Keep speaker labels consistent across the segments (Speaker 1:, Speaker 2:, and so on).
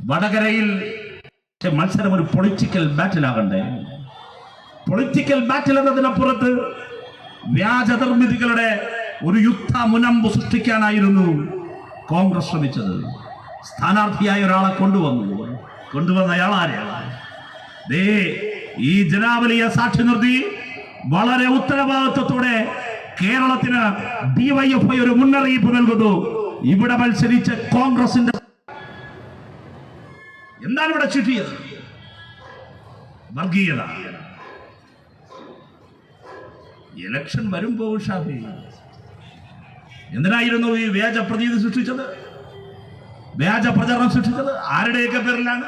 Speaker 1: വടകരയിൽ മത്സരം ഒരു പൊളിറ്റിക്കൽ ബാറ്റിൽ ആകണ്ടേ? പൊളിറ്റിക്കൽ ബാറ്റിൽ എന്നതിനപ്പുറത്ത് വ്യാജ നിർമ്മിതികളുടെ ഒരു യുദ്ധ മുനമ്പ് സൃഷ്ടിക്കാനായിരുന്നു കോൺഗ്രസ് ശ്രമിച്ചത്. സ്ഥാനാർത്ഥിയായ ഒരാളെ കൊണ്ടുവന്ന അയാൾ ആരെയാണ്? ഈ ജനാവലിയെ സാക്ഷി നിർത്തി വളരെ ഉത്തരവാദിത്വത്തോടെ കേരളത്തിന് ഡിവൈഎഫ്ഐ ഒരു മുന്നറിയിപ്പ് നൽകുന്നു. ഇവിടെ മത്സരിച്ച കോൺഗ്രസിന്റെ എന്താണ് ഇവിടെ ചുറ്റിയത്? വർഗീയത. ഇലക്ഷൻ വരുമ്പോൾ ഷാഫി എന്തിനായിരുന്നു ഈ വ്യാജ പ്രതീതി സൃഷ്ടിച്ചത്? വ്യാജ പ്രചരണം സൃഷ്ടിച്ചത് ആരുടെയൊക്കെ പേരിലാണ്?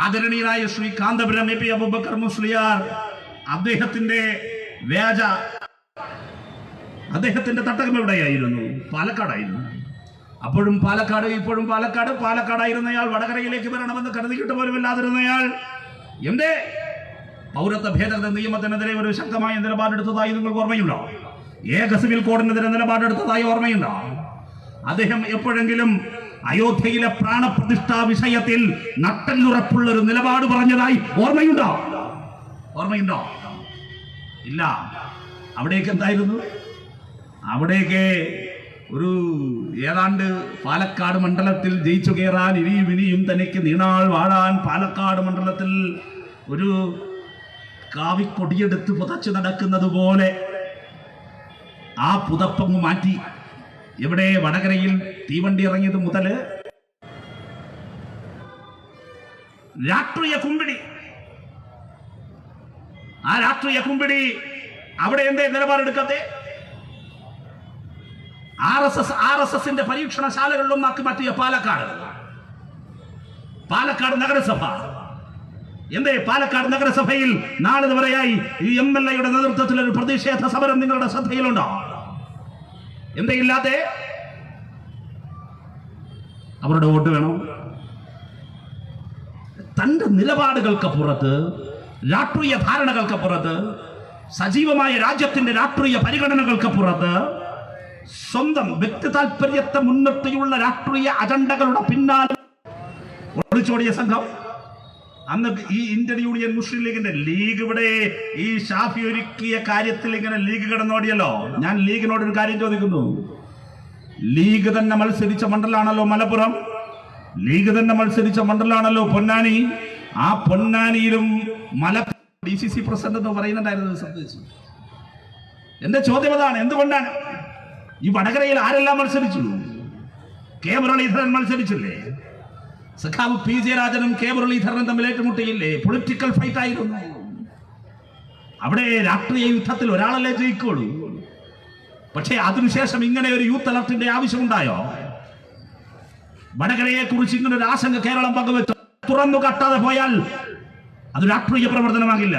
Speaker 1: ആദരണീയനായ ശ്രീ കാന്തപുരം എ പി അബൂബക്കർ മുസ്ലിയാർ അദ്ദേഹത്തിന്റെ തട്ടകം എവിടെയായിരുന്നു? പാലക്കാടായിരുന്നു. അപ്പോഴും പാലക്കാട്, ഇപ്പോഴും പാലക്കാട്. പാലക്കാടായിരുന്നയാൾ വടകരയിലേക്ക് വരണമെന്ന് കരുതിയിട്ട് പോലുമില്ലാതിരുന്നയാൾ എന്തേ പൗരത്വ ഭേദഗതി നിയമത്തിനെതിരെ ഒരു ശക്തമായ നിലപാടെടുത്തതായി നിങ്ങൾക്ക് ഓർമ്മയുണ്ടോ? ഏക സിവിൽ കോഡിനെതിരെ നിലപാടെടുത്തതായി ഓർമ്മയുണ്ടോ? അദ്ദേഹം എപ്പോഴെങ്കിലും അയോധ്യയിലെ പ്രാണപ്രതിഷ്ഠാ വിഷയത്തിൽ നട്ടല്ലുറപ്പുള്ള ഒരു നിലപാട് പറഞ്ഞതായി ഓർമ്മയുണ്ടോ? ഇല്ല. അവിടേക്ക് എന്തായിരുന്നു? അവിടേക്ക് ഒരു ഏതാണ്ട് പാലക്കാട് മണ്ഡലത്തിൽ ജയിച്ചു കയറാൻ ഇനിയും തനിക്ക് നീണാൾ വാഴാൻ പാലക്കാട് മണ്ഡലത്തിൽ ഒരു കാവിക്കൊടിയെടുത്ത് പുതച്ചു നടക്കുന്നത് പോലെ ആ പുതപ്പങ്ങ് മാറ്റി ഇവിടെ വടകരയിൽ തീവണ്ടി ഇറങ്ങിയത് മുതൽ രാഷ്ട്രീയ കുമ്പിടി, ആ രാഷ്ട്രീയ കുമ്പിടി അവിടെ എന്തേ നിലപാടെടുക്കാതെ? RSSന്റെ പരീക്ഷണശാലകളിലൊന്നാക്കി മാറ്റിയ പാലക്കാട് നഗരസഭ എന്തേ? പാലക്കാട് നഗരസഭയിൽ നാളിതുവരെയായി ഈ MLA-യുടെ നേതൃത്വത്തിൽ ഒരു പ്രതിഷേധ സമരം നിങ്ങളുടെ ശ്രദ്ധയിലുണ്ടോ? എന്തേ ഇല്ലാതെ? അവരുടെ വോട്ട് വേണം. തന്റെ നിലപാടുകൾക്കപ്പുറത്ത്, രാഷ്ട്രീയ ധാരണകൾക്കപ്പുറത്ത്, സജീവമായ രാജ്യത്തിന്റെ രാഷ്ട്രീയ പരിഗണനകൾക്കപ്പുറത്ത് സ്വന്തം വ്യക്തി താല്പര്യത്തെ മുൻനിർത്തിയുള്ള രാഷ്ട്രീയ അജണ്ടകളുടെ പിന്നാലെ ഒളിച്ചോടിയ സംഘം. അന്ന് ഈ ഇന്ത്യൻ യൂണിയൻ മുസ്ലിം ലീഗിന്റെ ലീഗ് ഇവിടെ ഈ ഷാഫി ഒരുക്കിയ കാര്യത്തിൽ ഇങ്ങനെ ലീഗ് കിടന്നോടിയല്ലോ. ഞാൻ ലീഗിനോട് ഒരു കാര്യം ചോദിക്കുന്നു. ലീഗ് തന്നെ മത്സരിച്ച മണ്ഡലാണല്ലോ മലപ്പുറം, ലീഗ് തന്നെ മത്സരിച്ച മണ്ഡലാണല്ലോ പൊന്നാനി. ആ പൊന്നാനിയിലും മലപ്പുറം DCC പ്രസിഡന്റ് എന്ന് പറയുന്നുണ്ടായിരുന്നത് ശ്രദ്ധിച്ചു. എന്റെ ചോദ്യം അതാണ്, എന്തുകൊണ്ടാണ് ഈ വടകരയിൽ ആരെല്ലാം മത്സരിച്ചു? കെ മുരളീധരൻ മത്സരിച്ചില്ലേ? സഖാവ് P.J. രാജനും കെ മുരളീധരനും തമ്മിൽ ഏറ്റുമുട്ടിയില്ലേ? പൊളിറ്റിക്കൽ ഫൈറ്റ് ആയിരുന്നു. അവിടെ രാഷ്ട്രീയ യുദ്ധത്തിൽ ഒരാളല്ലേ ജയിക്കുള്ളൂ. പക്ഷേ അതിനുശേഷം ഇങ്ങനെ ഒരു യൂത്ത് അലർട്ടിന്റെ ആവശ്യമുണ്ടായോ? വടകരയെ കുറിച്ച് ഇങ്ങനെ ഒരു ആശങ്ക കേരളം പങ്കുവെച്ചു. തുറന്നു കാട്ടാതെ പോയാൽ അത് രാഷ്ട്രീയ പ്രവർത്തനമാകില്ല.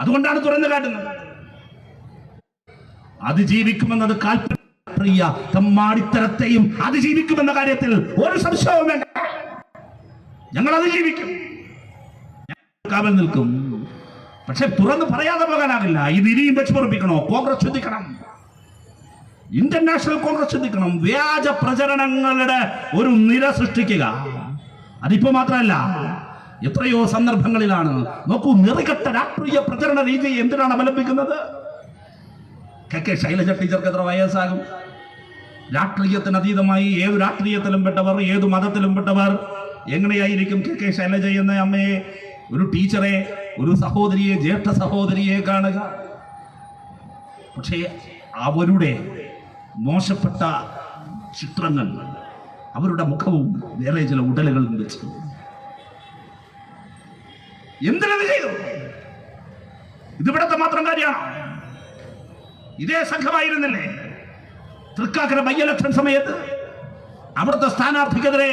Speaker 1: അതുകൊണ്ടാണ് തുറന്നു കാട്ടുന്നത്. അതിജീവിക്കുമെന്നത് കാൽപ്രിയ തമ്മാടിത്തരത്തെയും അതിജീവിക്കുമെന്ന കാര്യത്തിൽ ഒരു സംശയവും വേണ്ട. ഞങ്ങൾ അതിജീവിക്കും, കാവൽ നിൽക്കും. പക്ഷെ തുറന്ന് പറയാതെ പോകാനാകില്ല. ഇത് ഇനിയും വെച്ച് പൊറപ്പിക്കണോ? കോൺഗ്രസ് ചിന്തിക്കണം, ഇന്ത്യൻ നാഷണൽ കോൺഗ്രസ് ചിന്തിക്കണം. വ്യാജ പ്രചരണങ്ങളുടെ ഒരു നിര സൃഷ്ടിക്കുക. അതിപ്പോ മാത്രമല്ല, എത്രയോ സന്ദർഭങ്ങളിലാണ്. നോക്കൂ, നിറകെട്ട രാഷ്ട്രീയ പ്രചരണ രീതി എന്തിനാണ് അവലംബിക്കുന്നത്? KK ശൈലജ ടീച്ചർക്ക് എത്ര വയസ്സാകും? രാഷ്ട്രീയത്തിന് അതീതമായി ഏതു രാഷ്ട്രീയത്തിലും പെട്ടവർ, ഏതു മതത്തിലും പെട്ടവർ എങ്ങനെയായിരിക്കും KK ശൈലജ എന്ന അമ്മയെ, ഒരു ടീച്ചറെ, ഒരു സഹോദരിയെ, ജ്യേഷ്ഠ സഹോദരിയെ കാണുക? പക്ഷേ അവരുടെ മോശപ്പെട്ട ചിത്രങ്ങൾ, അവരുടെ മുഖവും വേറെ ചില ഉടലുകളും വെച്ച് എന്തിനത് ചെയ്തു? ഇതിവിടത്തെ മാത്രം കാര്യമാണോ? ഇതേ സംഘമായിരുന്നില്ലേ തൃക്കാക്കര ബൈ ഇലക്ഷൻ സമയത്ത് അവിടുത്തെ സ്ഥാനാർത്ഥിക്കെതിരെ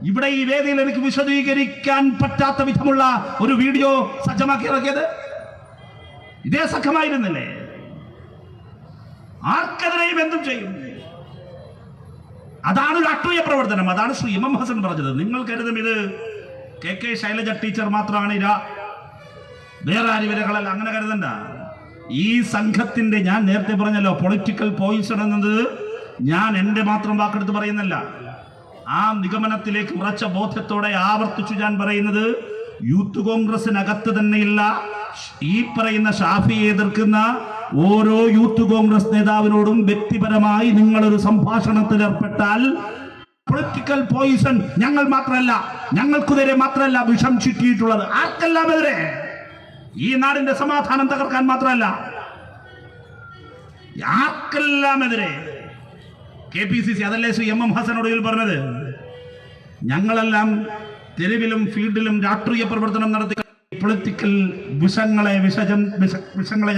Speaker 1: ഇവിടെ ഈ വേദിയിൽ എനിക്ക് വിശദീകരിക്കാൻ പറ്റാത്ത വിധമുള്ള ഒരു വീഡിയോ സജ്ജമാക്കി ഇറക്കിയത്? ഇതേ സംഘമായിരുന്നില്ലേ? ആർക്കെതിരെയും എന്തും ചെയ്യും. അതാണ് രാഷ്ട്രീയ പ്രവർത്തനം. അതാണ് ശ്രീ M.M. ഹസൻ പറഞ്ഞത്. നിങ്ങൾ കരുതും ഇത് KK ശൈലജ ടീച്ചർ മാത്രമാണ് വേറെ ആരിവരകളല്ല. അങ്ങനെ കരുതണ്ട. ഈ സംഘത്തിന്റെ, ഞാൻ നേരത്തെ പറഞ്ഞല്ലോ, പൊളിറ്റിക്കൽ പോയിസൺ എന്നത് ഞാൻ എൻ്റെ മാത്രം വാക്കെടുത്ത് പറയുന്നില്ല. ആ നിഗമനത്തിലേക്ക് ഉറച്ച ബോധ്യത്തോടെ ആവർത്തിച്ചു ഞാൻ പറയുന്നത്, യൂത്ത് കോൺഗ്രസിനകത്ത് തന്നെയുള്ള ഈ പറയുന്ന ഷാഫിയെ എതിർക്കുന്ന ഓരോ യൂത്ത് കോൺഗ്രസ് നേതാവിനോടും വ്യക്തിപരമായി നിങ്ങളൊരു സംഭാഷണത്തിൽ ഏർപ്പെട്ടാൽ പൊളിറ്റിക്കൽ പോയിസൺ ഞങ്ങൾ മാത്രമല്ല, ഞങ്ങൾക്കെതിരെ മാത്രമല്ല വിഷം ചുറ്റിയിട്ടുള്ളത്, ആർക്കെല്ലാം എതിരെ, ഈ നാടിന്റെ സമാധാനം തകർക്കാൻ മാത്രമല്ല, ആർക്കെല്ലാം എതിരെ. KPCC അതല്ലേ ശ്രീ MM ഹസനോട് പറഞ്ഞത്, ഞങ്ങളെല്ലാം തെരുവിലും ഫീൽഡിലും രാഷ്ട്രീയ പ്രവർത്തനം നടത്തി പൊളിറ്റിക്കൽ വിഷങ്ങളെ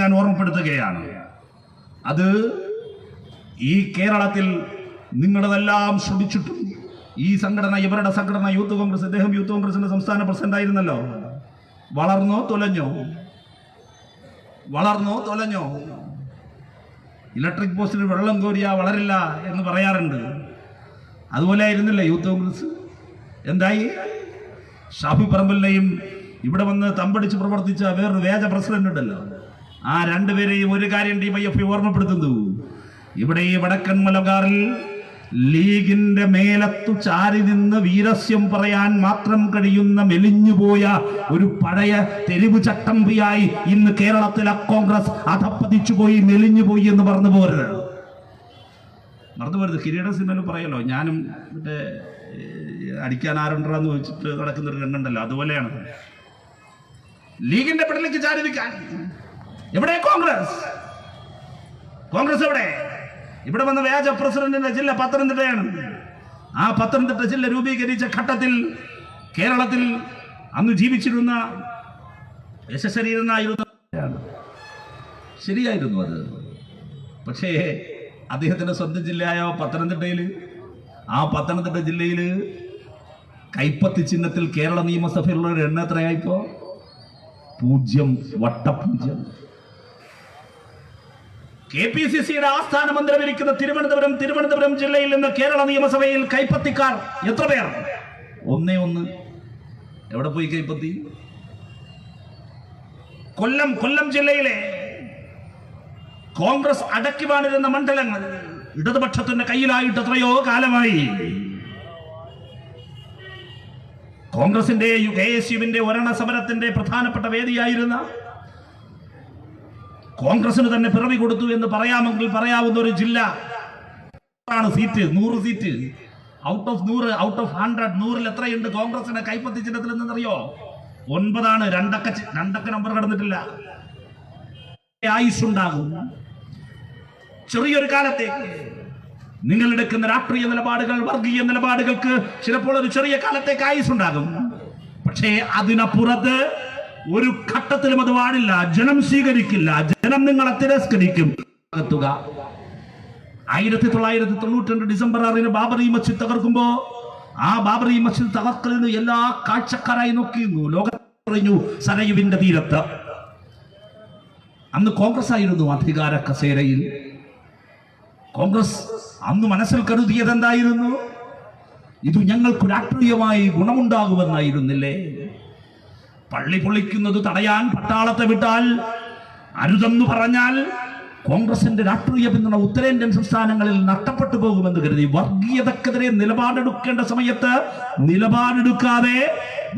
Speaker 1: ഞാൻ ഓർമ്മപ്പെടുത്തുകയാണ്. അത് ഈ കേരളത്തിൽ നിങ്ങളതെല്ലാം ശ്രമിച്ചിട്ടും ഈ സംഘടന, ഇവരുടെ സംഘടന യൂത്ത് കോൺഗ്രസ്, ഇദ്ദേഹം യൂത്ത് കോൺഗ്രസിന്റെ സംസ്ഥാന പ്രസിഡന്റ് ആയിരുന്നല്ലോ, വളർന്നോ തൊലഞ്ഞോ? ഇലക്ട്രിക് പോസ്റ്റിൽ വെള്ളം കോരിയാ വളരില്ല എന്ന് പറയാറുണ്ട്. അതുപോലെ ആയിരുന്നില്ല യൂത്ത് കോൺഗ്രസ്. എന്തായി? ഷാഫി പറമ്പലിനെയും ഇവിടെ വന്ന് തമ്പടിച്ച് പ്രവർത്തിച്ച വേറൊരു വേജ പ്രസിഡന്റ് ഉണ്ടല്ലോ, ആ രണ്ടുപേരെയും ഒരു കാര്യം DYFI ഓർമ്മപ്പെടുത്തുന്നു. ഇവിടെ ഈ വടക്കൻ മലബാറിൽ ലീഗിന്റെ മേലത്തു ചാരി നിന്ന് വീരസ്യം പറയാൻ മാത്രം കഴിയുന്ന മെലിഞ്ഞുപോയ ഒരു പഴയ തെരുവ് ചട്ടമ്പിയായി ഇന്ന് കേരളത്തിലെ കോൺഗ്രസ് അധപ്പതിച്ചുപോയി, മെലിഞ്ഞുപോയി എന്ന് മറന്നു പോരുത്. കിരീട സിനിമയിൽ പറയല്ലോ, ഞാനും മറ്റേ അടിക്കാൻ ആരുണ്ടെന്ന് വെച്ചിട്ട് നടക്കുന്നൊരു രണ്ടുണ്ടല്ലോ, അതുപോലെയാണ് ലീഗിന്റെ പെടലേക്ക് ചാരി നിൽക്കാൻ. എവിടെ കോൺഗ്രസ് എവിടെ? ഇവിടെ വന്ന വ്യാജ പ്രസിഡന്റിന്റെ ജില്ല പത്തനംതിട്ടയാണ്. ആ പത്തനംതിട്ട ജില്ല രൂപീകരിച്ച ഘട്ടത്തിൽ കേരളത്തിൽ അന്ന് ജീവിച്ചിരുന്ന ശരിയായിരുന്നു അത്. പക്ഷേ അദ്ദേഹത്തിന്റെ സ്വന്തം ജില്ലയായ പത്തനംതിട്ടയിൽ, ആ പത്തനംതിട്ട ജില്ലയിൽ കൈപ്പത്തി ചിഹ്നത്തിൽ കേരള നിയമസഭയിലുള്ള ഒരു എണ്ണം എത്രയായിപ്പോ? 0, വട്ട 0. KPCCയുടെ ആസ്ഥാന മന്ദിരമിരിക്കുന്ന തിരുവനന്തപുരം ജില്ലയിൽ നിന്ന് കേരള നിയമസഭയിൽ കൈപ്പത്തിക്കാർ എത്ര പേർ? 1. എവിടെ പോയി കൈപ്പത്തി? കൊല്ലം ജില്ലയിലെ കോൺഗ്രസ് അടക്കി വാണിരുന്ന മണ്ഡലങ്ങൾ ഇടതുപക്ഷത്തിന്റെ കയ്യിലായിട്ട് എത്രയോ കാലമായി. കോൺഗ്രസിന്റെ KSUവിന്റെ ഒരെണ്ണ സമരത്തിന്റെ പ്രധാനപ്പെട്ട വേദിയായിരുന്ന, കോൺഗ്രസിന് തന്നെ പിറവി കൊടുത്തു എന്ന് പറയാമെങ്കിൽ പറയാവുന്ന ഒരു ജില്ല സീറ്റ്, 100 സീറ്റ്. ഔട്ട് ഓഫ് 100 100ൽ എത്രയുണ്ട് കോൺഗ്രസിന് കൈപ്പത്തി ചിഹ്നത്തിൽ നിന്നറിയോ? 9. രണ്ടക്ക നമ്പർ കടന്നിട്ടില്ല. ആയുസ്സുണ്ടാകും. ചെറിയൊരു കാലത്തേക്ക് നിങ്ങൾ എടുക്കുന്ന രാഷ്ട്രീയ നിലപാടുകൾ, വർഗീയ നിലപാടുകൾക്ക് ചിലപ്പോൾ ഒരു ചെറിയ കാലത്തേക്ക് ആയുസ്സുണ്ടാകും. പക്ഷേ അതിനപ്പുറത്ത് ഒരു ഘട്ടത്തിലും അത് പാടില്ല. ജനം സ്വീകരിക്കില്ല, ജനം നിങ്ങളെ തിരസ്കരിക്കും. 1992 ഡിസംബർ 6 ബാബറി മസ്ജിദ് തകർക്കുമ്പോ, ആ ബാബറി മസ്ജിദ് തകർക്കലിന് എല്ലാ കാഴ്ചക്കാരായി നോക്കിയിരുന്നു. ലോകത്തറിഞ്ഞു സരയുവിന്റെ തീരത്ത്. അന്ന് കോൺഗ്രസ് ആയിരുന്നു അധികാര കസേരയിൽ. കോൺഗ്രസ് അന്ന് മനസ്സിൽ കരുതിയത് എന്തായിരുന്നു? ഇത് ഞങ്ങൾക്ക് രാഷ്ട്രീയമായി ഗുണമുണ്ടാകുമെന്നായിരുന്നില്ലേ? പള്ളി പൊളിക്കുന്നത് തടയാൻ പട്ടാളത്തെ വിട്ടാൽ, അരുതെന്ന് പറഞ്ഞാൽ കോൺഗ്രസിന്റെ രാഷ്ട്രീയ പിന്തുണ ഉത്തരേന്ത്യൻ സംസ്ഥാനങ്ങളിൽ നഷ്ടപ്പെട്ടു പോകുമെന്ന് കരുതി വർഗീയതക്കെതിരെ നിലപാടെടുക്കേണ്ട സമയത്ത് നിലപാടെടുക്കാതെ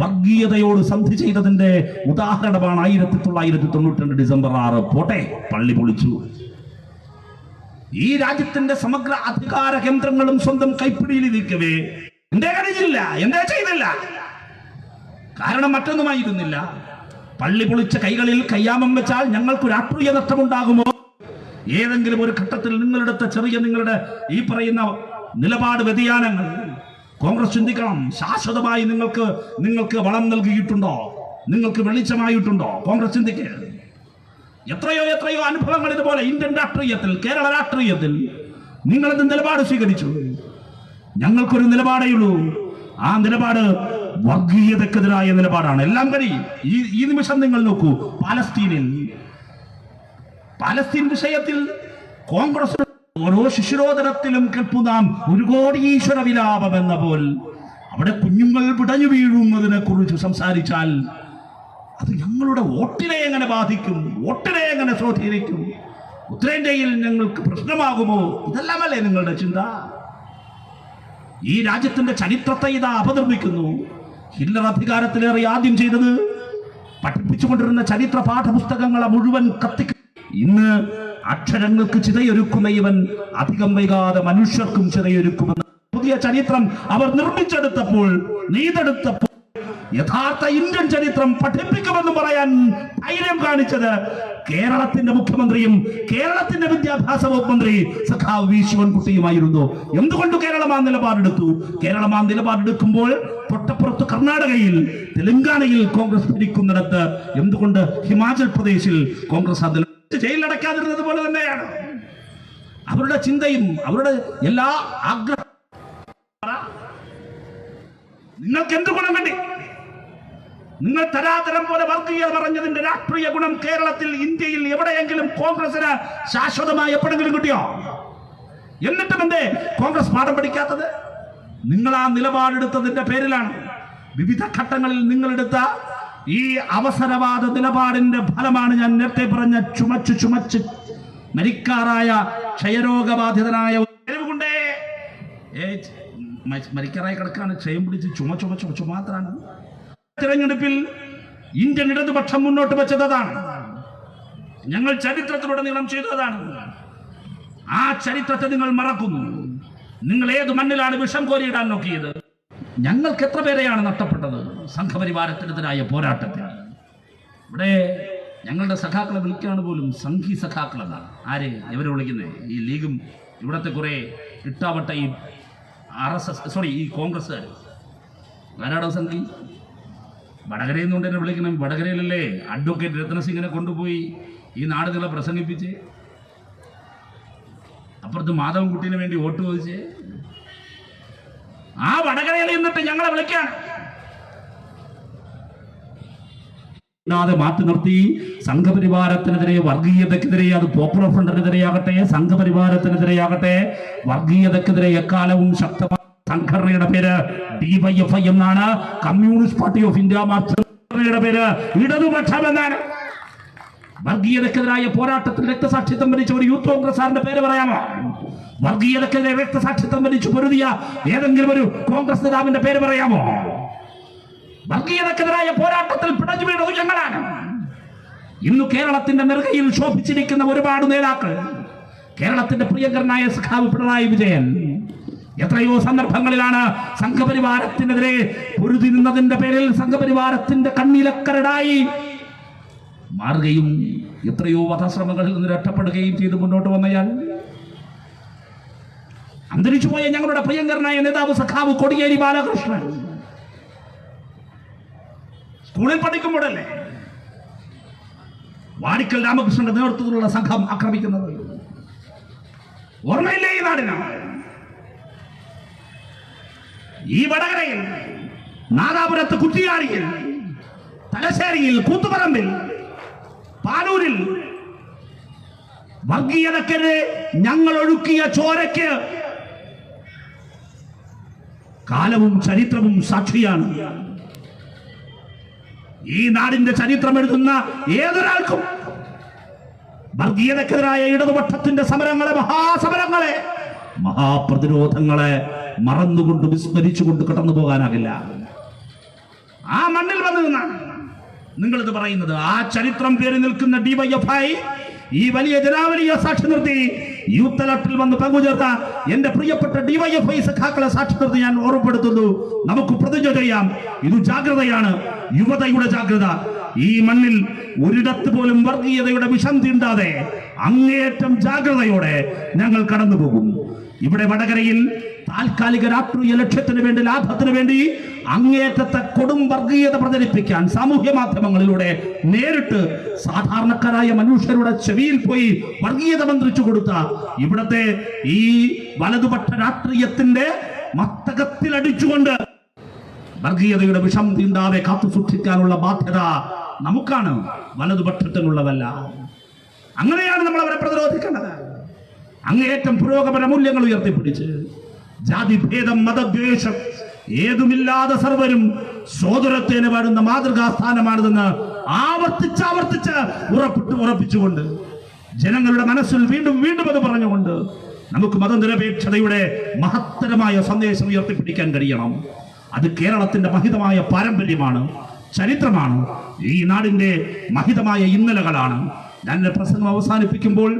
Speaker 1: വർഗീയതയോട് സന്ധി ചെയ്തതിന്റെ ഉദാഹരണമാണ് 1992 ഡിസംബർ 6. പോട്ടെ, പള്ളി പൊളിച്ചു. ഈ രാജ്യത്തിന്റെ സമഗ്ര അധികാര കേന്ദ്രങ്ങളും സ്വന്തം കൈപ്പിടിയിലിരിക്കവേ എന്തേ കഴിഞ്ഞില്ല, എന്തേ ചെയ്തില്ല? കാരണം മറ്റൊന്നുമായിരുന്നില്ല. പള്ളി പൊളിച്ച കൈകളിൽ കയ്യാമം വെച്ചാൽ ഞങ്ങൾക്ക് രാഷ്ട്രീയ നഷ്ടമുണ്ടാകുമോ? ഏതെങ്കിലും ഒരു ഘട്ടത്തിൽ നിങ്ങളുടെ ഈ പറയുന്ന നിലപാട് വ്യതിയാനങ്ങൾ കോൺഗ്രസ് ചിന്തിക്കണം. ശാശ്വതമായി നിങ്ങൾക്ക് വളം നൽകിയിട്ടുണ്ടോ? നിങ്ങൾക്ക് വെളിച്ചമായിട്ടുണ്ടോ? കോൺഗ്രസ് ചിന്തിക്കുക. എത്രയോ അനുഭവങ്ങൾ ഇതുപോലെ ഇന്ത്യൻ രാഷ്ട്രീയത്തിൽ, കേരള രാഷ്ട്രീയത്തിൽ നിങ്ങളത് നിലപാട് സ്വീകരിച്ചു. ഞങ്ങൾക്കൊരു നിലപാടേ ഉള്ളൂ. ആ നിലപാട് വർഗീയതക്കെതിരായ നിലപാടാണ്. എല്ലാം കഴിയും. ഈ നിമിഷം നിങ്ങൾ നോക്കൂ, പാലസ്തീൻ വിഷയത്തിൽ കോൺഗ്രസ് ഓരോ ശിശുരോധനത്തിലും കേൾപ്പുനാം ഒരു കോടീശ്വര വിലാപം എന്ന പോൽ അവിടെ കുഞ്ഞുങ്ങൾ പിടഞ്ഞു വീഴുന്നതിനെ കുറിച്ച് സംസാരിച്ചാൽ അത് ഞങ്ങളുടെ വോട്ടിനെ എങ്ങനെ ബാധിക്കും, വോട്ടിനെ എങ്ങനെ സ്വാധീനിക്കും? ഉത്തരേന്ത്യയിൽ ഞങ്ങൾക്ക് പ്രശ്നമാകുമോ? ഇതെല്ലാമല്ലേ നിങ്ങളുടെ ചിന്ത? ഈ രാജ്യത്തിന്റെ ചരിത്രത്തെ ഇതാ അപനിർമ്മിക്കുന്നു. ഹിറ്റ്ലർ അധികാരത്തിലേറി ആദ്യം ചെയ്തത് പഠിപ്പിച്ചുകൊണ്ടിരുന്ന ചരിത്ര പാഠപുസ്തകങ്ങളെ മുഴുവൻ കത്തിക്കും. ഇന്ന് അക്ഷരങ്ങൾക്ക് ചിതയൊരുക്കുന്ന ഇവൻ അധികം വൈകാതെ മനുഷ്യർക്കും ചിതയൊരുക്കുമെന്ന് പുതിയ ചരിത്രം അവർ നിർമ്മിച്ചെടുത്തപ്പോൾ, നെയ്തെടുത്തപ്പോൾ യഥാർത്ഥ ഇന്ത്യൻ ചരിത്രം പഠിപ്പിക്കുമെന്ന് പറയാൻ ധൈര്യം കാണിച്ചത് കേരളത്തിന്റെ മുഖ്യമന്ത്രിയും കേരളത്തിന്റെ വിദ്യാഭ്യാസ വകുപ്പ് മന്ത്രി സഖാവ് വി ശിവൻകുട്ടിയുമായിരുന്നു. എന്തുകൊണ്ട് കേരളം ആ നിലപാടെടുത്തു? കേരളം ആ നിലപാടെടുക്കുമ്പോൾ തൊട്ടപ്പുറത്ത് കർണാടകയിൽ, തെലങ്കാനയിൽ കോൺഗ്രസ് ഭരിക്കുന്നിടത്ത് എന്തുകൊണ്ട് ഹിമാചൽ പ്രദേശിൽ കോൺഗ്രസ് അതിൽ ജയിലിലടക്കാതിരുന്നത് പോലെ തന്നെയാണ് അവരുടെ ചിന്തയും അവരുടെ എല്ലാ ആഗ്രഹം. നിങ്ങൾക്ക് എന്ത് ഗുണം കണ്ടി? നിങ്ങൾ തരാതരം പോലെ വർഗീയത പറഞ്ഞതിന്റെ രാഷ്ട്രീയ ഗുണം കേരളത്തിൽ, ഇന്ത്യയിൽ എവിടെയെങ്കിലും കോൺഗ്രസിന് ശാശ്വതമായി എപ്പോഴെങ്കിലും കിട്ടിയോ? എന്നിട്ടും എന്തേ കോൺഗ്രസ് പാഠം പഠിക്കാത്തത്? നിങ്ങൾ ആ നിലപാടെടുത്തതിന്റെ പേരിലാണ്. വിവിധ ഘട്ടങ്ങളിൽ നിങ്ങളെടുത്ത ഈ അവസരവാദ നിലപാടിന്റെ ഫലമാണ് ഞാൻ നേരത്തെ പറഞ്ഞ ചുമച്ച് മരിക്കാറായ ക്ഷയരോഗബാധിതനായ കൊണ്ടേ മരിക്കാറായി കിടക്കാണ്. ക്ഷയം പിടിച്ച് ചുമത്രാണ്. തിരഞ്ഞെടുപ്പിൽ ഇന്ത്യൻ ഇടതുപക്ഷം മുന്നോട്ട് വെച്ചതാണ്. ഞങ്ങൾ ചരിത്രത്തിലുടനീളം ചെയ്തതാണ്. ആ ചരിത്രത്തെ നിങ്ങൾ മറക്കുന്നു. നിങ്ങൾ ഏത് മണ്ണിലാണ് വിഷം കോരിയിടാൻ നോക്കിയത്? ഞങ്ങൾക്ക് എത്ര പേരെയാണ് നഷ്ടപ്പെട്ടത് സംഘപരിവാരത്തിനെതിരായ പോരാട്ടത്തിൽ? ഇവിടെ ഞങ്ങളുടെ സഖാക്കളെ വിളിക്കാണ് പോലും സംഘി സഖാക്കളെന്നാണ്. ആര് ഇവരെ വിളിക്കുന്നത്? ഈ ലീഗും ഇവിടത്തെ കുറെ ഇട്ടാവട്ട ഈ RSS, ഈ കോൺഗ്രസ്സുകാർ. ആരാടോ സംഘി? വടകരയിൽ നിന്നുകൊണ്ട് തന്നെ വിളിക്കണം. വടകരയിലല്ലേ അഡ്വക്കേറ്റ് രത്നസിംഗിനെ കൊണ്ടുപോയി ഈ നാട് നില പ്രസംഗിപ്പിച്ച്, അപ്പുറത്ത് മാധവൻകുട്ടീന് വേണ്ടി വോട്ട് ചോദിച്ച്, ആ വടകരയിൽ നിന്നിട്ട് ഞങ്ങളെ വിളിക്കാണ്. മാറ്റി നിർത്തി സംഘപരിവാരത്തിനെതിരെ, വർഗീയതക്കെതിരെ, അത് പോപ്പുലർ ഫ്രണ്ടിനെതിരെയാകട്ടെ, സംഘപരിവാരത്തിനെതിരെയാകട്ടെ, വർഗീയതക്കെതിരെ എക്കാലവും ശക്തമായ സംഘടനയുടെ പേര് DYFI എന്നാണ്. Communist party of India Marxist പേര് ഇടതുപക്ഷം എന്നാണ്. വർഗീയതക്കെതിരായ പോരാട്ടത്തിൽ രക്തസാക്ഷിത്വം വരിച്ച ഒരു യൂത്ത് കോൺഗ്രസ്സുകാരന്റെ പേര് പറയാമോ? വർഗീയതക്കെതിരെ രക്തസാക്ഷിത്വം വരിച്ചു പൊരുതിയ ഏതെങ്കിലും ഒരു കോൺഗ്രസ് നേതാവിന്റെ പേര് പറയാമോ? വർഗീയതക്കെതിരായ പോരാട്ടത്തിൽ പിടഞ്ഞു വീണത് ഞങ്ങളാണ്. ഇന്ന് കേരളത്തിന്റെ നെറുകയിൽ ശോഭിച്ചിരിക്കുന്ന ഒരുപാട് നേതാക്കൾ, കേരളത്തിന്റെ പ്രിയങ്കരനായ സഖാവ് പിണറായി വിജയൻ എത്രയോ സന്ദർഭങ്ങളിലാണ് സംഘപരിവാരത്തിനെതിരെ പൊരുതി നിന്നതിന്റെ പേരിൽ സംഘപരിവാരത്തിന്റെ കണ്ണിലക്കരടായി മാറുകയും എത്രയോ വധശ്രമങ്ങളിൽ നിന്ന് രക്ഷപ്പെടുകയും ചെയ്ത് മുന്നോട്ട് വന്നയാൾ, അന്തരിച്ചുപോയ ഞങ്ങളുടെ പ്രിയങ്കരനായ നേതാവ് സഖാവ് കോടിയേരി ബാലകൃഷ്ണൻ. സ്കൂളിൽ പഠിക്കുമ്പോഴല്ലേ വാടിക്കൽ രാമകൃഷ്ണന്റെ നേതൃത്വത്തിലുള്ള സംഘം ആക്രമിക്കുന്നത്? ഓർമ്മയില്ലേ ഈ നാടിനാണ്? ഈ വടകരയിൽ, നാദാപുരത്ത്, കുറ്റിയാടിയിൽ, തലശ്ശേരിയിൽ, കൂത്തുപറമ്പിൽ, പാനൂരിൽ വർഗീയതക്കെതിരെ ഞങ്ങൾ ഒഴുക്കിയ ചോരയ്ക്ക് കാലവും ചരിത്രവും സാക്ഷിയാണ്. ഈ നാടിന്റെ ചരിത്രം എഴുതുന്ന ഏതൊരാൾക്കും വർഗീയതക്കെതിരായ ഇടതുപക്ഷത്തിന്റെ സമരങ്ങളെ, മഹാസമരങ്ങളെ, മഹാപ്രതിരോധങ്ങളെ മറന്നുകൊണ്ട് വിസ്മരിച്ചുകൊണ്ട് കടന്നു പോകാനാകില്ല. ആ മണ്ണിൽ വന്നു നിന്നാണ് നിങ്ങളിത് പറയുന്നത്. ആ ചരിത്രം പേര് നിൽക്കുന്ന DYFI ഈ വലിയ ജനാവലിയെ സാക്ഷി നിർത്തി യൂത്ത് തലത്തിൽ വന്ന് പങ്കുചേർത്ത എന്റെ പ്രിയപ്പെട്ട DYFI സഖാക്കളെ സാക്ഷി നിർത്തി ഞാൻ ഓർമ്മപ്പെടുത്തുന്നു. നമുക്ക് പ്രതിജ്ഞ ചെയ്യാം. ഇത് ജാഗ്രതയാണ്, യുവതയുടെ ജാഗ്രത. ഈ മണ്ണിൽ ഒരിടത്ത് പോലും വർഗീയതയുടെ വിഷം തീണ്ടാതെ അങ്ങേയറ്റം ജാഗ്രതയോടെ ഞങ്ങൾ കടന്നുപോകും. ഇവിടെ വടകരയിൽ താൽക്കാലിക രാഷ്ട്രീയ ലക്ഷ്യത്തിന് വേണ്ടി, ലാഭത്തിന് വേണ്ടി അങ്ങേയറ്റത്തെ കൊടും വർഗീയത പ്രചരിപ്പിക്കാൻ സാമൂഹ്യ മാധ്യമങ്ങളിലൂടെ നേരിട്ട് സാധാരണക്കാരായ മനുഷ്യരുടെ ചെവിയിൽ പോയി വർഗീയത മന്ത്രിച്ചു കൊടുത്ത ഇവിടത്തെ ഈ വലതുപക്ഷ രാഷ്ട്രീയത്തിന്റെ മസ്തകത്തിലടിച്ചുകൊണ്ട് വർഗീയതയുടെ വിഷം തീണ്ടാതെ കാത്തു സൂക്ഷിക്കാനുള്ള ബാധ്യത നമുക്കാണ്, വലതുപക്ഷത്തിനുള്ളതല്ല. അങ്ങനെയാണ് നമ്മൾ അവരെ പ്രതിരോധിക്കേണ്ടത്. അങ്ങേയറ്റം പുരോഗമന മൂല്യങ്ങൾ ഉയർത്തിപ്പിടിച്ച് ജാതിഭേദം, മതദ്വേഷം ഏതുമില്ലാതെ സർവരും സോദരത്തേന് പാടുന്ന മാതൃകാ സ്ഥാനമാണിതെന്ന് ആവർത്തിച്ച് ഉറപ്പിച്ചുകൊണ്ട് ജനങ്ങളുടെ മനസ്സിൽ വീണ്ടും വീണ്ടും അത് പറഞ്ഞുകൊണ്ട് നമുക്ക് മതനിരപേക്ഷതയുടെ മഹത്തരമായ സന്ദേശം ഉയർത്തിപ്പിടിക്കാൻ കഴിയണം. അത് കേരളത്തിന്റെ മഹിതമായ പാരമ്പര്യമാണ്, ചരിത്രമാണ്, ഈ നാടിന്റെ മഹിതമായ ഇന്നലകളാണ്. ഞാൻ എൻ്റെ പ്രസംഗം അവസാനിപ്പിക്കുമ്പോൾ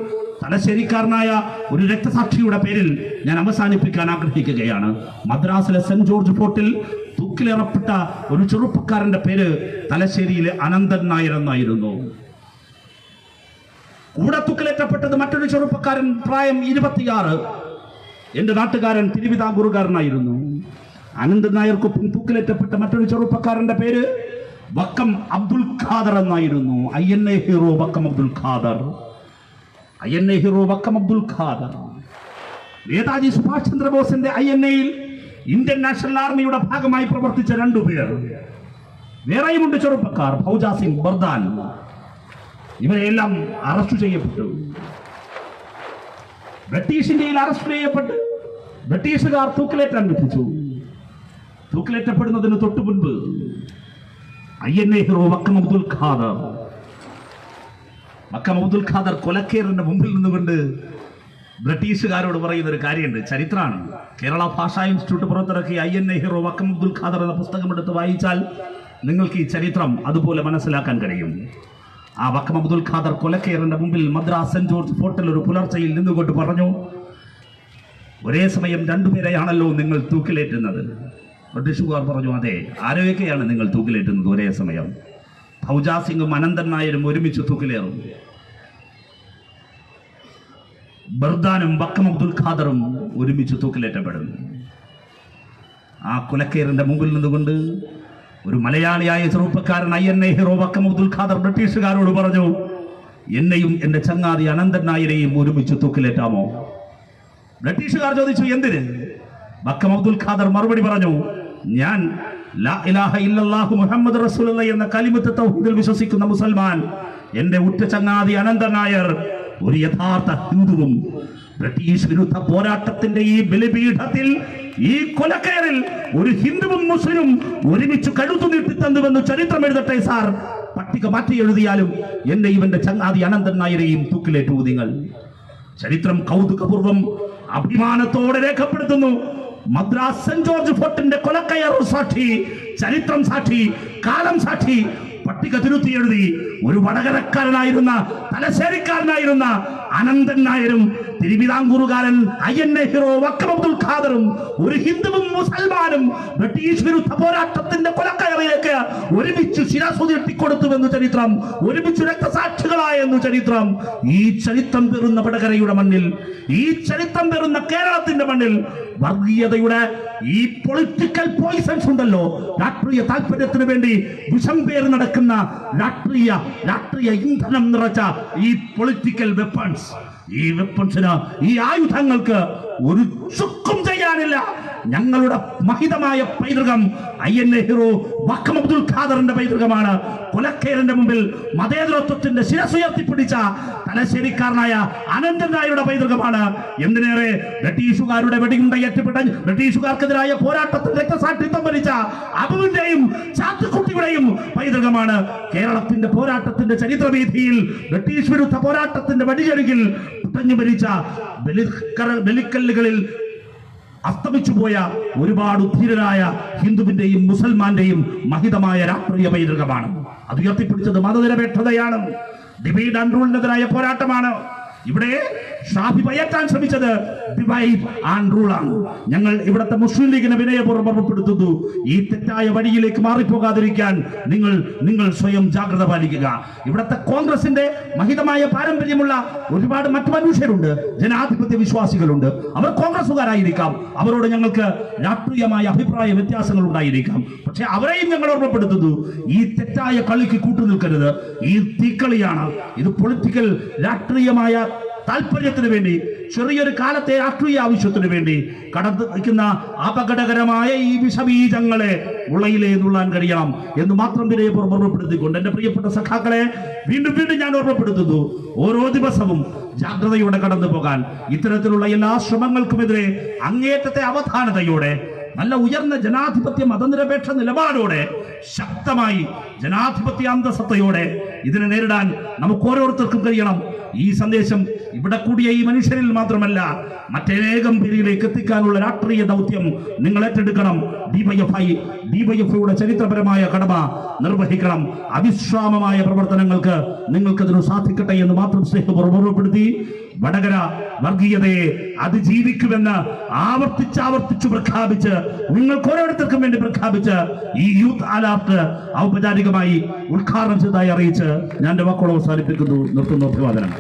Speaker 1: തലശ്ശേരിക്കാരനായ ഒരു രക്തസാക്ഷിയുടെ പേരിൽ ഞാൻ അവസാനിപ്പിക്കാൻ ആഗ്രഹിക്കുകയാണ്. മദ്രാസിലെ സെന്റ് ജോർജ് ഫോർട്ടിൽ തൂക്കിലേറപ്പെട്ട ഒരു ചെറുപ്പക്കാരന്റെ പേര് തലശ്ശേരിയിലെ അനന്തൻ നായർ എന്നായിരുന്നു. കൂടെ തൂക്കിലേറ്റപ്പെട്ടത് മറ്റൊരു ചെറുപ്പക്കാരൻ, പ്രായം 26, എന്റെ നാട്ടുകാരൻ, തിരുവിതാംകൂറുകാരനായിരുന്നു. അനന്തൻ നായർക്കൊപ്പം തൂക്കിലേറ്റപ്പെട്ട മറ്റൊരു ചെറുപ്പക്കാരന്റെ പേര് വക്കം അബ്ദുൽ ഖാദർ എന്നായിരുന്നു. INA hero Vakkom Abdul Khader. INA hero Vakkom Abdul Khader Netaji Subhash ചന്ദ്രബോസിന്റെ INA-യിൽ ഇന്ത്യൻ നാഷണൽ ആർമിയുടെ ഭാഗമായി പ്രവർത്തിച്ച 2 പേർ. വേറെയുമുണ്ട് ചെറുപ്പക്കാർ, ഫൗജ സിംഗ് ബർദാൻ. ഇവരെല്ലാം അറസ്റ്റ് ചെയ്യപ്പെട്ടു. ബ്രിട്ടീഷ് ഇന്ത്യയിൽ അറസ്റ്റ് ചെയ്യപ്പെട്ട് ബ്രിട്ടീഷുകാർ തൂക്കിലേറ്റാൻ വിധിച്ചു. തൂക്കിലേറ്റപ്പെടുന്നതിന് തൊട്ടു മുൻപ് INA ഹീറോ വക്കം അബ്ദുൽ ഖാദർ കൊലക്കേറിന്റെ മുമ്പിൽ നിന്നുകൊണ്ട് ബ്രിട്ടീഷുകാരോട് പറയുന്ന ഒരു കാര്യമുണ്ട്, ചരിത്രമാണ്. കേരള ഭാഷാ ഇൻസ്റ്റിറ്റ്യൂട്ട് പുറത്തിറക്കിയ INA ഹീറോ വക്കം അബ്ദുൽ ഖാദർ എന്ന പുസ്തകം എടുത്ത് വായിച്ചാൽ നിങ്ങൾക്ക് ഈ ചരിത്രം അതുപോലെ മനസ്സിലാക്കാൻ കഴിയും. ആ വക്കം അബ്ദുൽ ഖാദർ കൊലക്കേറിന്റെ മുമ്പിൽ മദ്രാസ് സെന്റ് ജോർജ് ഫോർട്ടിൽ ഒരു പുലർച്ചയിൽ നിന്നുകൊണ്ട് പറഞ്ഞു, ഒരേ സമയം 2 പേരെയാണല്ലോ നിങ്ങൾ തൂക്കിലേറ്റുന്നത്. ബ്രിട്ടീഷുകാർ പറഞ്ഞു, അതെ, ആരെയൊക്കെയാണ് നിങ്ങൾ തൂക്കിലേറ്റുന്നത് ഒരേ സമയം? ഫൗജ സിംഗും അനന്തൻ നായരും ഒരുമിച്ച് തൂക്കിലേറും. ബർദാനും വക്കം അബ്ദുൽ ഖാദറും ഒരുമിച്ച് തൂക്കിലേറ്റപ്പെടുന്നു. ആ കൊലക്കേറിന്റെ മുമ്പിൽ നിന്നുകൊണ്ട് ഒരു മലയാളിയായ ചെറുപ്പക്കാരൻ INA ഹീറോ വക്കം അബ്ദുൽ ഖാദർ ബ്രിട്ടീഷുകാരോട് പറഞ്ഞു, എന്നെയും എന്റെ ചങ്ങാതി അനന്തൻ നായരെയും ഒരുമിച്ച് തൂക്കിലേറ്റാമോ? ബ്രിട്ടീഷുകാർ ചോദിച്ചു, എന്തിന്? വക്കം അബ്ദുൽ ഖാദർ മറുപടി പറഞ്ഞു, ഞാൻ ലാ ഇലാഹ ഇല്ലല്ലാഹു മുഹമ്മദ് റസൂലുള്ളാഹി എന്ന കലിമത്ത് തൗഹീദിൽ വിശ്വസിക്കുന്ന മുസൽമാൻ, എന്റെ ഉറ്റ ചങ്ങാതി അനന്തൻ നായർ ഒരു യഥാർത്ഥ ഹിന്ദുവും. ബ്രിട്ടീഷ് വിരുദ്ധ പോരാട്ടത്തിന്റെ ഈ ബലിപീഠത്തിൽ, ഈ കൊലക്കയറിൽ ഒരു ഹിന്ദുവും മുസ്ലിമും ഒരുമിച്ച് കഴുത്തു നീട്ടിത്തന്നുവെന്ന് ചരിത്രം എഴുതട്ടെ സാർ. പട്ടിക മാറ്റി എഴുതിയാലും എന്നെ ഇവന്റെ ചങ്ങാതി അനന്തൻ നായരെയും തൂക്കിലേറ്റു നിങ്ങൾ. ചരിത്രം കൗതുകപൂർവം അഭിമാനത്തോടെ രേഖപ്പെടുത്തുന്നു. മദ്രാസ് സെന്റ് ജോർജ് ഫോർട്ടിന്റെ കൊലക്കയർ സാക്ഷി, ചരിത്രം സാക്ഷി, കാലം സാക്ഷി. പട്ടിക തിരുത്തി എഴുതി ഒരു വടകരക്കാരനായിരുന്ന, തലശ്ശേരിക്കാരനായിരുന്ന അനന്തൻ നായരും തിരുവിതാംകൂറുകാരൻ INA ഹീറോ വക്കം അബ്ദുൽ ഖാദറും ഒരു ഹിന്ദുവും മുസൽമാനും ബ്രിട്ടീഷ് വിരുദ്ധ പോരാട്ടത്തിന്റെ കൊലക്കയറിലേക്ക് ഒരുമിച്ച് ശിരസുതീട്ടിക്കൊടുത്തുവെന്ന് ചരിത്രം, ഒരുമിച്ച് രക്തസാക്ഷികളായെന്ന് ചരിത്രം. ഈ ചരിത്രം പെറുന്ന വടകരയുടെ മണ്ണിൽ, ഈ ചരിത്രം പെറുന്ന കേരളത്തിന്റെ മണ്ണിൽ വർഗീയതയുടെ ഈ പൊളിറ്റിക്കൽ പോയിസൺസ് ഉണ്ടല്ലോ, രാഷ്ട്രീയ താല്പര്യത്തിന് വേണ്ടി വിഷം പേര് നടക്കുന്ന രാഷ്ട്രീയ ഇന്ധനം നിറച്ച ഈ പൊളിറ്റിക്കൽ വെപ്പൺസ്, ഈ വെപ്പൺസിന്, ഈ ആയുധങ്ങൾക്ക് ഒരു ചുക്കും ചെയ്യാനില്ല. ഞങ്ങളുടെ മഹിതമായ പൈതൃകം INA ഹീറോ വക്കം അബ്ദുൽ ഖാദറിന്റെ പൈതൃകമാണ്. കൊലക്കേറിന്റെ മുമ്പിൽ മതേതരത്വത്തിന്റെ ശിരസുയർത്തിപ്പിടിച്ച തലശ്ശേരിക്കാരനായ അനന്തൻ നായരുടെ പൈതൃകമാണ്. എന്തിനേറെ ബ്രിട്ടീഷുകാരുടെ വെടിയുണ്ടയേറ്റപ്പെട്ട, ബ്രിട്ടീഷുകാർക്കെതിരായ പോരാട്ടത്തിൽ രക്തസാക്ഷിത്വം വരിച്ച അബുവിന്റെയും ചാത്തുക്കുട്ടിയുടെയും പൈതൃകമാണ്. കേരളത്തിന്റെ പോരാട്ടത്തിന്റെ ചരിത്രവീഥിയിൽ ബ്രിട്ടീഷ് വിരുദ്ധ പോരാട്ടത്തിന്റെ വടിയരികിൽ പുടഞ്ഞു മരിച്ച ബലിക്കല്ലുകളിൽ അസ്തമിച്ചുപോയ ഒരുപാട് ധീരരായ ഹിന്ദുവിന്റെയും മുസൽമാന്റെയും മഹിതമായ രാഷ്ട്രീയ പൈതൃകമാണ്. അത് ഉയർത്തിപ്പിടിച്ചത് മതനിരപേക്ഷതയാണ്, ഡിവൈഡ് ആൻഡ് റൂളിനെതിരായ പോരാട്ടമാണ്. ഇവിടെ ഷാഫി പയറ്റാൻ ശ്രമിച്ചത് ഡിവൈഡ് ആൻഡ് റൂൾ ആണ്. ഞങ്ങൾ ഇവിടുത്തെ മുസ്ലിം ലീഗിനെ വിനയപൂർവ്വം ഓർമ്മപ്പെടുത്തുന്നു, ഈ തെറ്റായ വഴിയിലേക്ക് മാറിപ്പോകാതിരിക്കാൻ നിങ്ങൾ സ്വയം ജാഗ്രത പാലിക്കുക. ഇവിടുത്തെ കോൺഗ്രസിന്റെ മഹിതമായ പാരമ്പര്യമുള്ള ഒരുപാട് മറ്റു മനുഷ്യരുണ്ട്, ജനാധിപത്യ വിശ്വാസികളുണ്ട്. അവർ കോൺഗ്രസുകാരായിരിക്കാം, അവരോട് ഞങ്ങൾക്ക് രാഷ്ട്രീയമായ അഭിപ്രായ വ്യത്യാസങ്ങൾ ഉണ്ടായിരിക്കാം. പക്ഷെ അവരെയും ഞങ്ങൾ ഓർമ്മപ്പെടുത്തുന്നു, ഈ തെറ്റായ കളിക്ക് കൂട്ടുനിൽക്കരുത്. ഈ തീക്കളിയാണ്. ഇത് പൊളിറ്റിക്കൽ രാഷ്ട്രീയമായ താല്പര്യത്തിന് വേണ്ടി, ചെറിയൊരു കാലത്തെ രാഷ്ട്രീയ ആവശ്യത്തിന് വേണ്ടി കടന്നു നിൽക്കുന്ന അപകടകരമായ ഈ വിഷബീജങ്ങളെ ഉളയിലേ നുള്ളാൻ കഴിയണം എന്ന് മാത്രം വിനയപൂർവ്വം ഓർമ്മപ്പെടുത്തിക്കൊണ്ട് എന്റെ പ്രിയപ്പെട്ട സഖാക്കളെ വീണ്ടും ഞാൻ ഓർമ്മപ്പെടുത്തുന്നു, ഓരോ ദിവസവും ജാഗ്രതയോടെ കടന്നു പോകാൻ, ഇത്തരത്തിലുള്ള എല്ലാ ശ്രമങ്ങൾക്കുമെതിരെ അങ്ങേറ്റത്തെ അവധാനതയോടെ നല്ല ഉയർന്ന ജനാധിപത്യ മതനിരപേക്ഷ നിലപാടോടെ ശക്തമായി ജനാധിപത്യ അന്തസത്തയോടെ ഇതിനെ നേരിടാൻ നമുക്ക് ഓരോരുത്തർക്കും കഴിയണം. ഈ സന്ദേശം ഇവിടെ കൂടിയ ഈ മനുഷ്യരിൽ മാത്രമല്ല, മറ്റനേകം പേരിലേക്ക് എത്തിക്കാനുള്ള രാഷ്ട്രീയ ദൗത്യം നിങ്ങൾ ഏറ്റെടുക്കണം. ഡിവൈഎഫ്ഐയുടെ ചരിത്രപരമായ കടമ നിർവഹിക്കണം. അവിശ്രാമമായ പ്രവർത്തനങ്ങൾക്ക് നിങ്ങൾക്കതിനു സാധിക്കട്ടെ എന്ന് മാത്രം സ്നേഹപൂർവ്വപ്പെടുത്തി വടകര വർഗീയതയെ അതിജീവിക്കുമെന്ന് ആവർത്തിച്ചു പ്രഖ്യാപിച്ച് നിങ്ങൾക്ക് ഓരോരുത്തർക്കും വേണ്ടി പ്രഖ്യാപിച്ച് ഈ യൂത്ത് ആലാപ്റ്റ് ഔപചാരികമായി ഉദ്ഘാടനം ചെയ്തതായി അറിയിച്ച് ഞാൻ എന്റെ വാക്കുകൾ അവസാനിപ്പിക്കുന്നു. നിർത്തുന്നു. അഭിവാദനം.